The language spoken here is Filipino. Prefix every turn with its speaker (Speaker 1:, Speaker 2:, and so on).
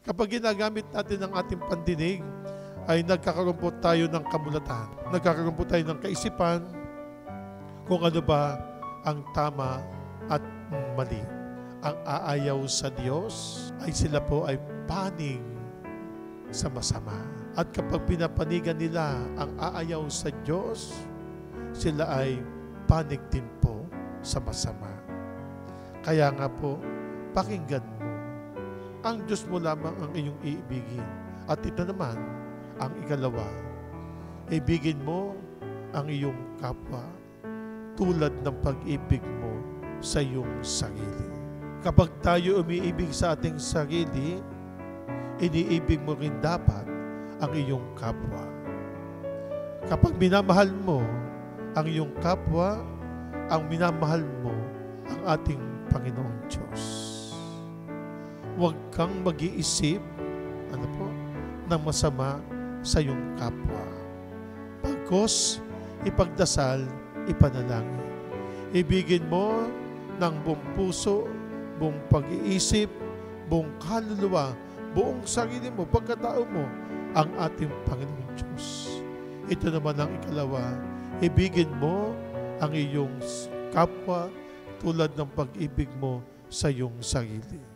Speaker 1: Kapag ginagamit natin ang ating pandinig, ay nagkakaroon po tayo ng kamulatan. Nagkakaroon po tayo ng kaisipan kung ano ba ang tama at mali. Ang aayaw sa Diyos ay sila po ay panig sa masama. At kapag pinapanigan nila ang aayaw sa Diyos, sila ay panig din po sa masama. Kaya nga po, pakinggan mo. Ang Diyos mo lamang ang iyong iibigin. At ito naman, ang ikalawa, ibigin mo ang iyong kapwa tulad ng pag-ibig mo sa iyong sarili. Kapag tayo umiibig sa ating sarili, iniibig mo rin dapat ang iyong kapwa. Kapag minamahal mo ang iyong kapwa, ang minamahal mo ang ating Panginoong Diyos. Huwag kang mag-iisip, ng masama sa iyong kapwa. Pagkos, ipagdasal, ipanalangin. Ibigin mo ng buong puso, buong pag-iisip, buong kaluluwa, buong sarili mo, pagkatao mo, ang ating Panginoong Diyos. Ito naman ang ikalawa, ibigin mo ang iyong kapwa tulad ng pag-ibig mo sa iyong sarili.